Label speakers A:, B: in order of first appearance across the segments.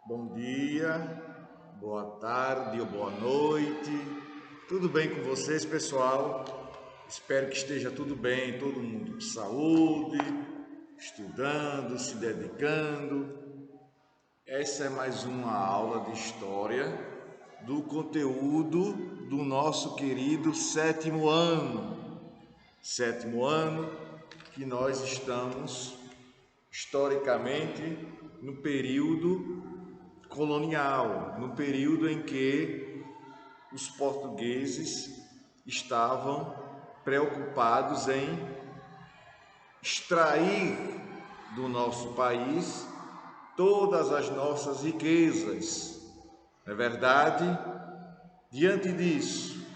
A: Bom dia, boa tarde ou boa noite. Tudo bem com vocês, pessoal? Espero que esteja tudo bem, todo mundo com saúde, estudando, se dedicando. Essa é mais uma aula de história do conteúdo do nosso querido sétimo ano. Sétimo ano que nós estamos historicamente no período colonial, no período em que os portugueses estavam preocupados em extrair do nosso país todas as nossas riquezas. Não é verdade? Diante disso,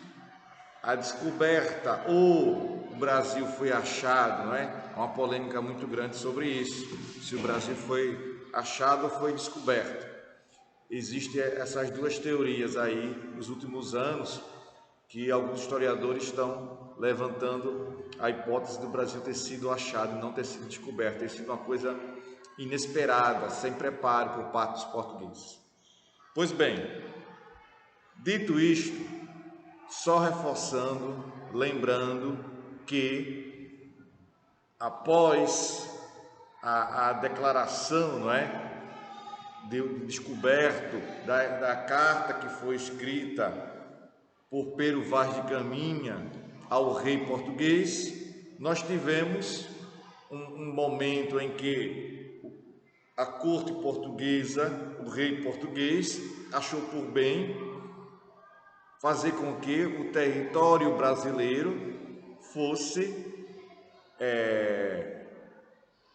A: a descoberta ou o Brasil foi achado, não é? Uma polêmica muito grande sobre isso, se o Brasil foi achado ou foi descoberto. Existem essas duas teorias aí nos últimos anos, que alguns historiadores estão levantando a hipótese do Brasil ter sido achado e não ter sido descoberto, ter sido uma coisa inesperada, sem preparo por parte dos portugueses. Pois bem, dito isto, só reforçando, lembrando que após a declaração, não é, de descoberto da carta que foi escrita por Pero Vaz de Caminha ao rei português, nós tivemos um momento em que a corte portuguesa, o rei português, achou por bem fazer com que o território brasileiro fosse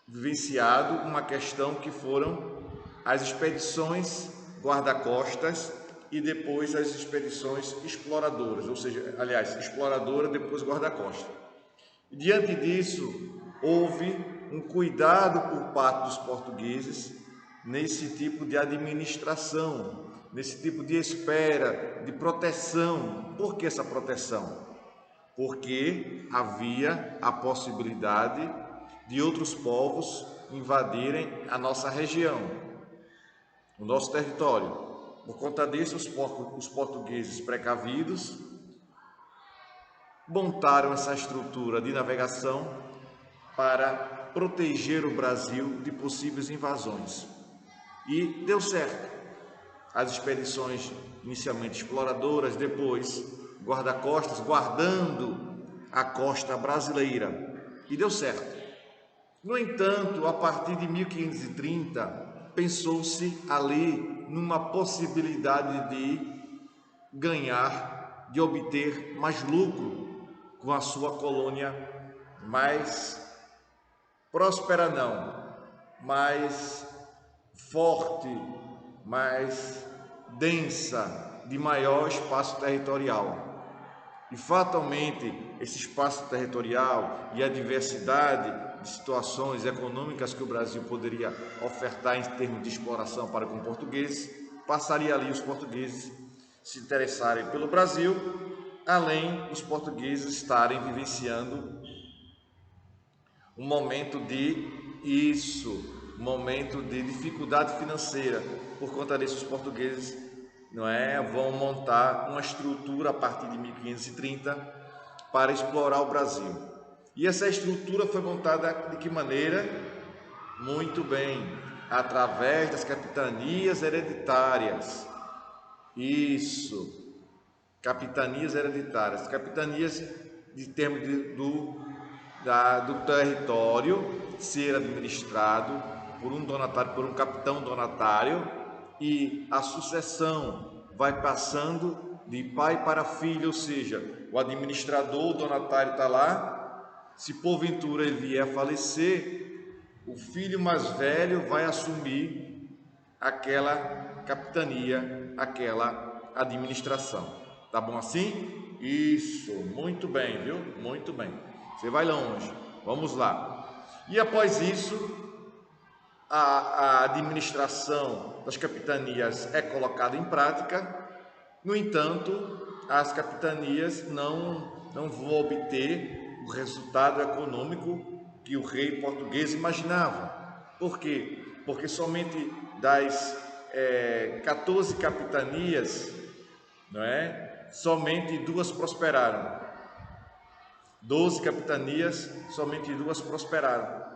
A: vivenciado uma questão que foram as expedições guarda-costas e depois as expedições exploradoras, ou seja, aliás, exploradora depois guarda-costas. Diante disso, houve um cuidado por parte dos portugueses nesse tipo de administração, nesse tipo de espera, de proteção. Por que essa proteção? Porque havia a possibilidade de outros povos invadirem a nossa região, o nosso território. Por conta disso, os portugueses precavidos montaram essa estrutura de navegação para proteger o Brasil de possíveis invasões. E deu certo. As expedições inicialmente exploradoras, depois guarda-costas, guardando a costa brasileira. E deu certo. No entanto, a partir de 1530, pensou-se ali numa possibilidade de ganhar, de obter mais lucro com a sua colônia mais próspera não, mais forte, mais densa, de maior espaço territorial. E fatalmente esse espaço territorial e a diversidade de situações econômicas que o Brasil poderia ofertar em termos de exploração para com portugueses, passaria ali os portugueses se interessarem pelo Brasil, além dos portugueses estarem vivenciando um momento momento de dificuldade financeira. Por conta disso, os portugueses vão montar uma estrutura a partir de 1530 para explorar o Brasil. E essa estrutura foi montada de que maneira? Muito bem, através das capitanias hereditárias. Isso, capitanias hereditárias, capitanias de termos do território ser administrado por um donatário, por um capitão donatário, e a sucessão vai passando de pai para filho, ou seja, o administrador, o donatário está lá, se porventura ele vier a falecer, o filho mais velho vai assumir aquela capitania, aquela administração. Tá bom assim? Isso, muito bem, viu? Muito bem. Você vai longe. Vamos lá. E após isso, a administração das capitanias é colocada em prática. No entanto, as capitanias não vão obter o resultado econômico que o rei português imaginava. Por quê? Porque somente das 14 capitanias, não é? Somente 2 prosperaram. 12 capitanias, somente 2 prosperaram.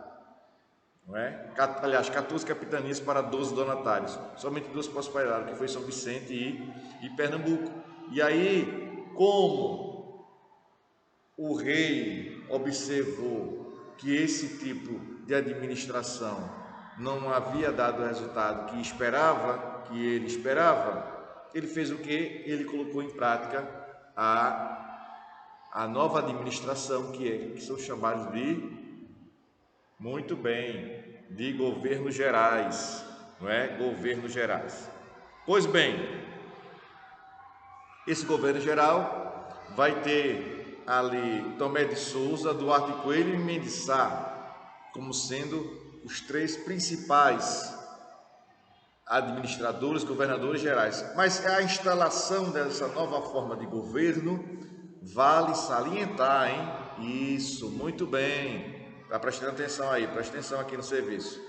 A: Não é? Aliás, 14 capitanias para 12 donatários. Somente 2 prosperaram, que foi São Vicente e Pernambuco. E aí, como o rei observou que esse tipo de administração não havia dado o resultado que ele esperava, ele fez o quê? Ele colocou em prática a nova administração, que são chamados muito bem, de governos gerais, não é? Governos gerais. Pois bem, esse governo geral vai ter ali Tomé de Souza, Duarte Coelho e Mendes Sá como sendo os 3 principais administradores, governadores gerais. Mas a instalação dessa nova forma de governo vale salientar, hein? Isso, muito bem. Está prestando atenção aí, presta atenção aqui no serviço.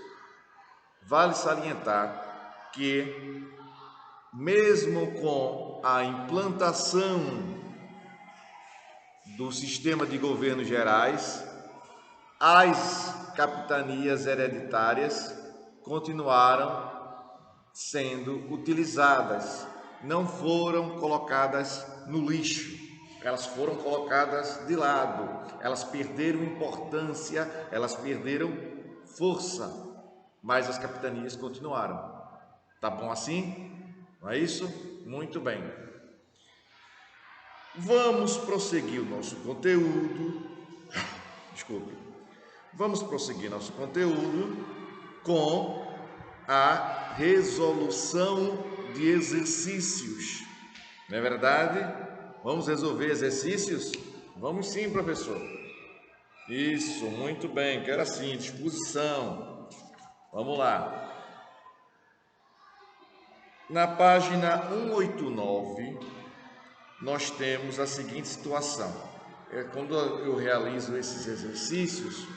A: Vale salientar que, mesmo com a implantação do sistema de governos gerais, as capitanias hereditárias continuaram sendo utilizadas, não foram colocadas no lixo, elas foram colocadas de lado, elas perderam importância, elas perderam força, mas as capitanias continuaram. Tá bom assim? Não é isso? Muito bem. Vamos prosseguir o nosso conteúdo. Desculpe. Vamos prosseguir nosso conteúdo com a resolução de exercícios. Não é verdade? Vamos resolver exercícios? Vamos sim, professor. Isso, muito bem. Quero assim, disposição. Vamos lá. Na página 189, nós temos a seguinte situação. Quando eu realizo esses exercícios,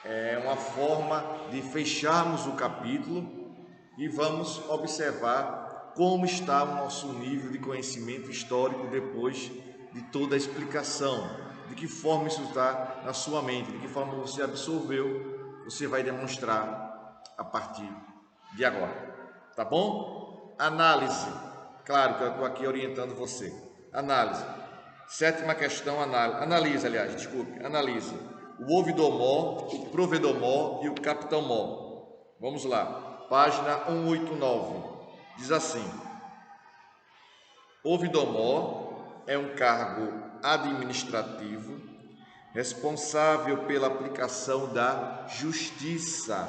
A: é uma forma de fecharmos o capítulo e vamos observar como está o nosso nível de conhecimento histórico depois de toda a explicação, de que forma isso está na sua mente, de que forma você absorveu, você vai demonstrar a partir de agora, tá bom? Análise, claro que eu estou aqui orientando você. Análise, 7ª questão, analise, analise o ouvidomó, o provedomó e o capitão-mó. Vamos lá, página 189, diz assim: ouvidomó é um cargo administrativo responsável pela aplicação da justiça.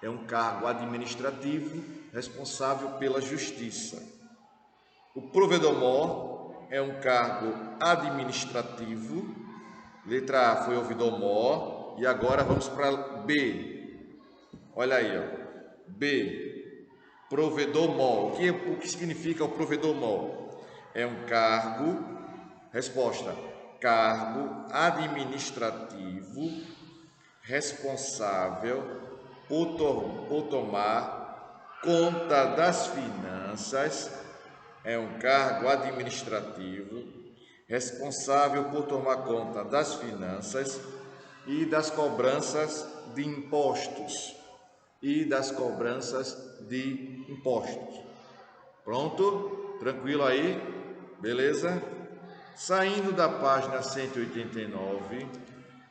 A: É um cargo administrativo responsável pela justiça. O provedomó é um cargo administrativo. Letra A foi ouvidomó e agora vamos para B. Olha aí, ó. B, provedomó. O que significa o provedomó? É um cargo, resposta, cargo administrativo responsável por tomar conta das finanças. É um cargo administrativo responsável por tomar conta das finanças e das cobranças de impostos. Pronto? Tranquilo aí? Beleza? Saindo da página 189,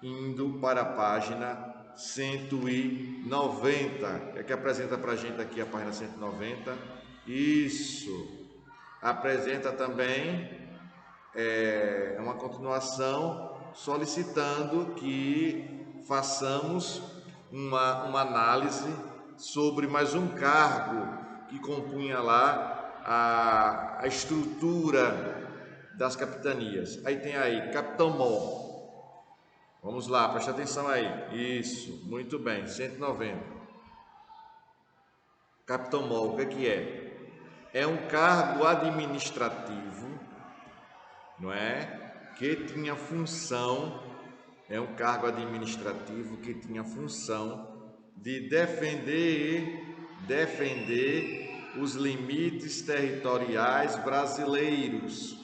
A: indo para a página 190. É que apresenta para a gente aqui a página 190. Isso. Apresenta também uma continuação solicitando que façamos uma análise sobre mais um cargo que compunha lá a estrutura das capitanias. Aí tem aí, capitão-mor. Vamos lá, presta atenção aí. Isso, muito bem, 190. Capitão-mor, o que é? É um cargo administrativo, não é? Que tinha função, é um cargo administrativo que tinha função de defender os limites territoriais brasileiros.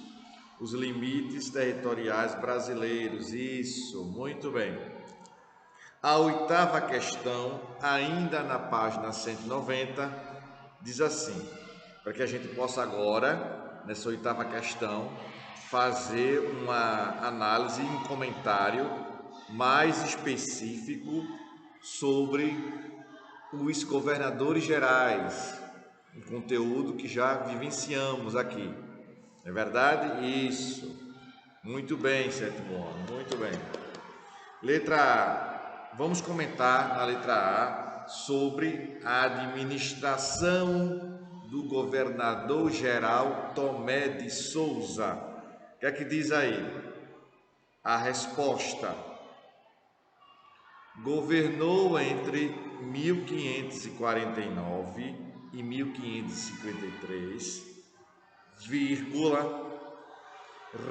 A: Os limites territoriais brasileiros, isso, muito bem. A oitava questão, ainda na página 190, diz assim, para que a gente possa agora, nessa oitava questão, fazer uma análise e um comentário mais específico sobre os governadores gerais, um conteúdo que já vivenciamos aqui. É verdade? Isso. Muito bem, sétimo ano, muito bem. Letra A. Vamos comentar na letra A sobre a administração do governador-geral Tomé de Souza. O que é que diz aí? A resposta: governou entre 1549 e 1553, vírgula,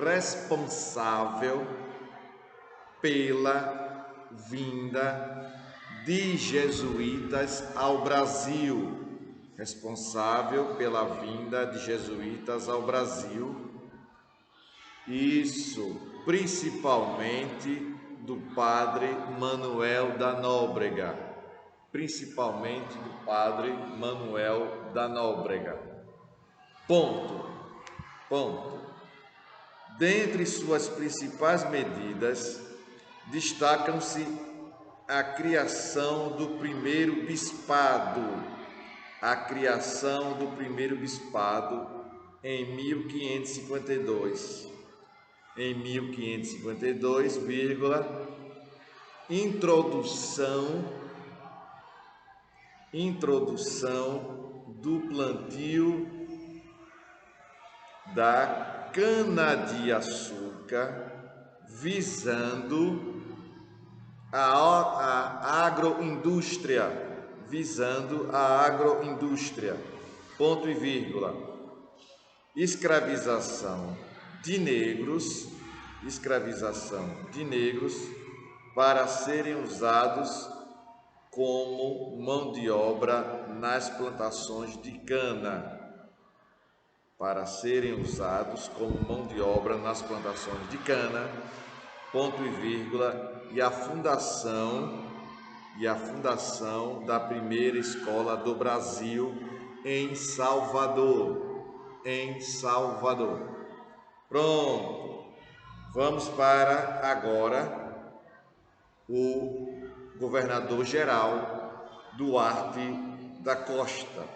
A: responsável pela vinda de jesuítas ao Brasil, responsável pela vinda de jesuítas ao Brasil, isso, principalmente do padre Manuel da Nóbrega, principalmente do padre Manuel da Nóbrega. Ponto. Dentre suas principais medidas, destacam-se a criação do primeiro bispado, em 1552. Em 1552, introdução do plantio da cana-de-açúcar, visando a agroindústria, ponto e vírgula, escravização de negros para serem usados como mão de obra nas plantações de cana, ponto e vírgula, e a fundação da primeira escola do Brasil em Salvador. Pronto. Vamos para agora o governador-geral Duarte da Costa.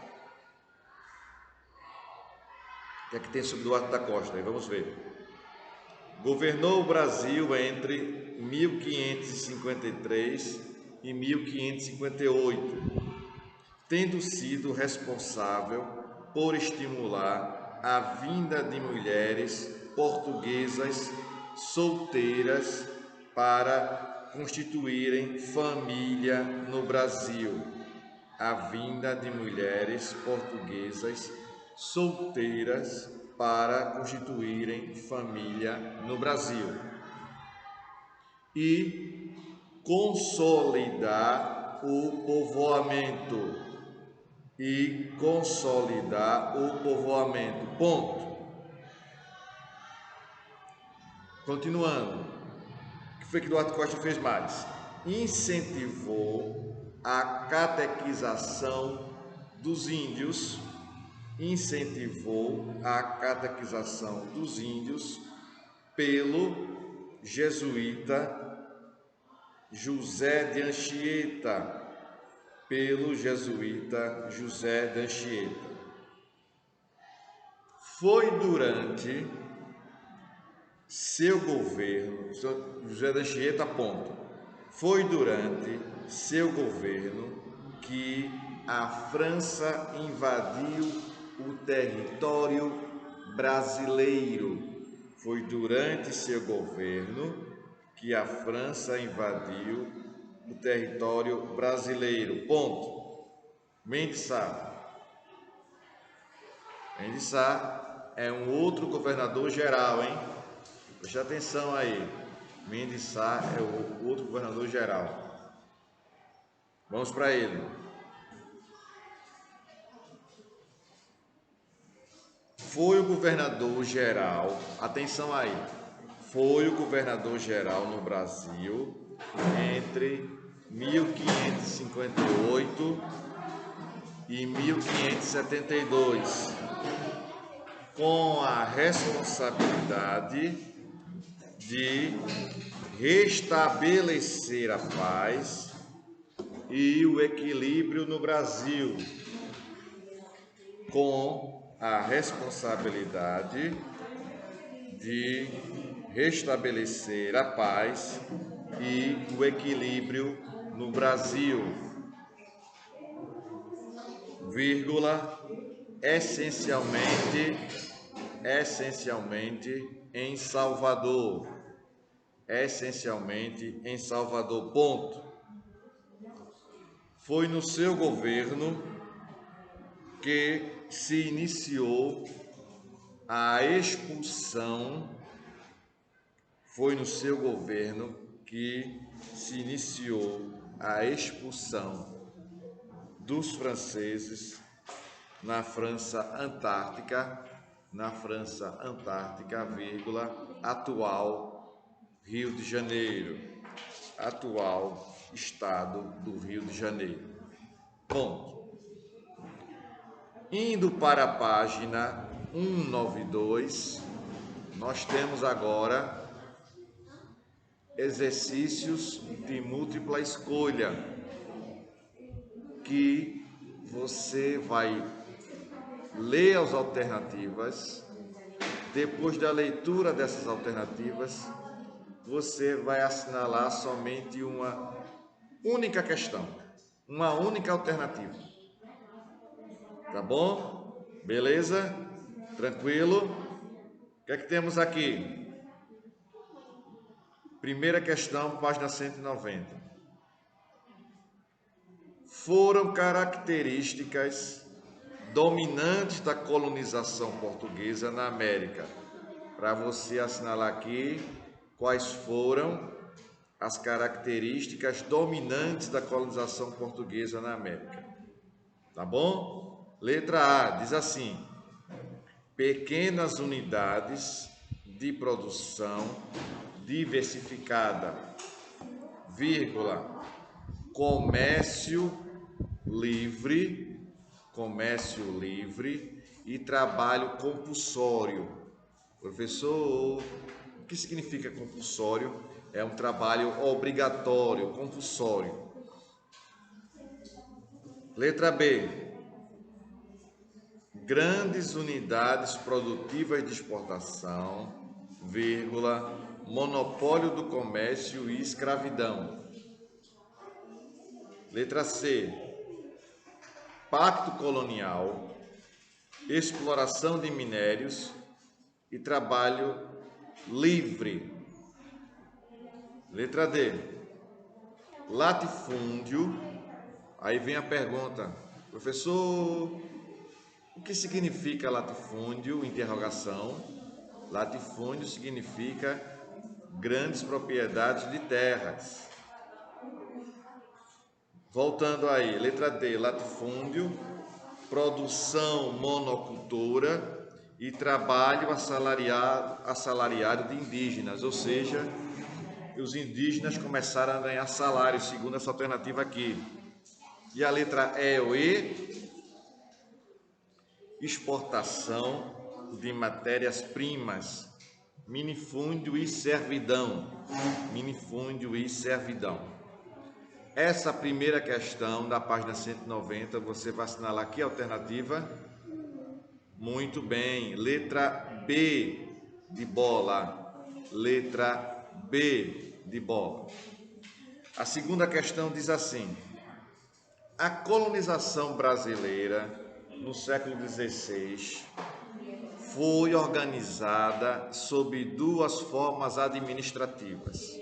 A: O que é que tem sobre Duarte da Costa? Aí vamos ver. Governou o Brasil entre 1553 e 1558, tendo sido responsável por estimular a vinda de mulheres portuguesas solteiras para constituírem família no Brasil. A vinda de mulheres portuguesas solteiras para constituírem família no Brasil e consolidar o povoamento. Ponto. Continuando, o que foi que Duarte Costa fez mais? Incentivou a catequização dos índios, pelo jesuíta José de Anchieta. Foi durante seu governo, José de Anchieta, foi durante seu governo que a França invadiu o território brasileiro. Foi durante seu governo que a França invadiu o território brasileiro. Ponto. Mendes Sá é um outro governador geral, hein? Preste atenção aí. Mendes Sá é o outro governador geral. Vamos para ele. foi o governador-geral, atenção aí, foi o governador-geral no Brasil entre 1558 e 1572, com a responsabilidade de restabelecer a paz e o equilíbrio no Brasil, com a responsabilidade de restabelecer a paz e o equilíbrio no Brasil, vírgula, essencialmente em Salvador, ponto. Foi no seu governo que se iniciou a expulsão, dos franceses na França Antártica, vírgula, atual Rio de Janeiro, atual estado do Rio de Janeiro. Ponto. Indo para a página 192, nós temos agora exercícios de múltipla escolha, que você vai ler as alternativas. Depois da leitura dessas alternativas, você vai assinalar somente uma única questão, uma única alternativa. Tá bom? Beleza? Tranquilo? O que é que temos aqui? Primeira questão, página 190. Foram características dominantes da colonização portuguesa na América. Para você assinalar aqui quais foram as características dominantes da colonização portuguesa na América. Tá bom? Letra A diz assim: pequenas unidades de produção diversificada, vírgula, comércio livre e trabalho compulsório. Professor, o que significa compulsório? É um trabalho obrigatório, compulsório. Letra B. Grandes unidades produtivas de exportação, vírgula, monopólio do comércio e escravidão. Letra C. Pacto colonial, exploração de minérios e trabalho livre. Letra D. Latifúndio. Aí vem a pergunta: professor, o que significa latifúndio? Interrogação. Latifúndio significa grandes propriedades de terras. Voltando aí, letra D, latifúndio, produção monocultora e trabalho assalariado de indígenas, ou seja, os indígenas começaram a ganhar salário, segundo essa alternativa aqui. E a letra E ou E, exportação de matérias-primas, minifúndio e servidão. Essa primeira questão da página 190, você vai assinalar aqui a alternativa. Muito bem, letra B de bola. Letra B de bola. A segunda questão diz assim: a colonização brasileira no século XVI foi organizada sob duas formas administrativas: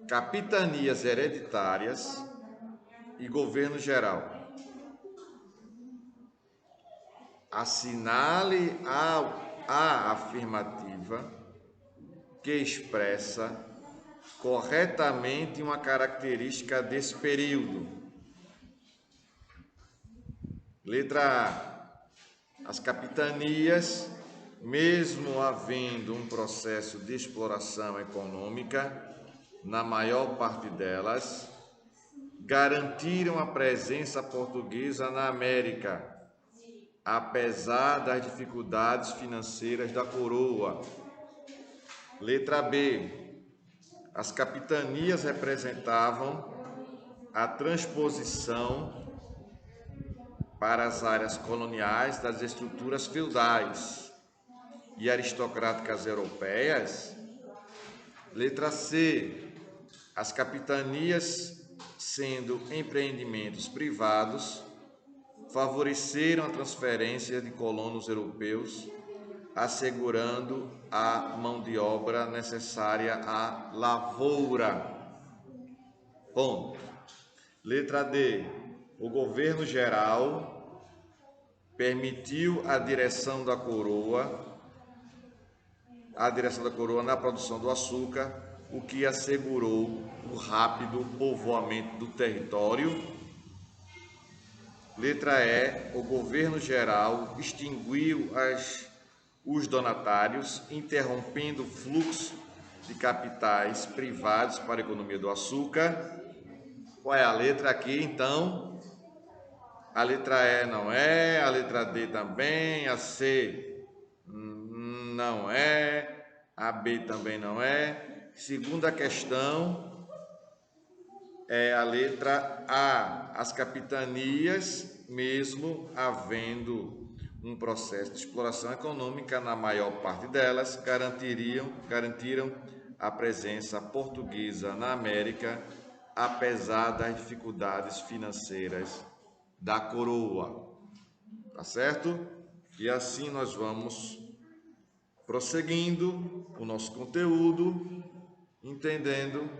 A: capitanias hereditárias e governo geral. Assinale a afirmativa que expressa corretamente uma característica desse período. Letra A. as capitanias, mesmo havendo um processo de exploração econômica, na maior parte delas, garantiram a presença portuguesa na América, apesar das dificuldades financeiras da coroa. Letra B. As capitanias representavam a transposição para as áreas coloniais das estruturas feudais e aristocráticas europeias. Letra C. As capitanias, sendo empreendimentos privados, favoreceram a transferência de colonos europeus, assegurando a mão de obra necessária à lavoura. Ponto. Letra D. O governo geral permitiu a direção da coroa na produção do açúcar, o que assegurou o rápido povoamento do território. Letra E. O governo geral extinguiu os donatários, interrompendo o fluxo de capitais privados para a economia do açúcar. Qual é a letra aqui, então? A letra E não é, a letra D também, a C não é, a B também não é. Segunda questão é a letra A. As capitanias, mesmo havendo um processo de exploração econômica, na maior parte delas, garantiram a presença portuguesa na América, apesar das dificuldades financeiras da coroa. Tá certo? E assim nós vamos prosseguindo o nosso conteúdo, entendendo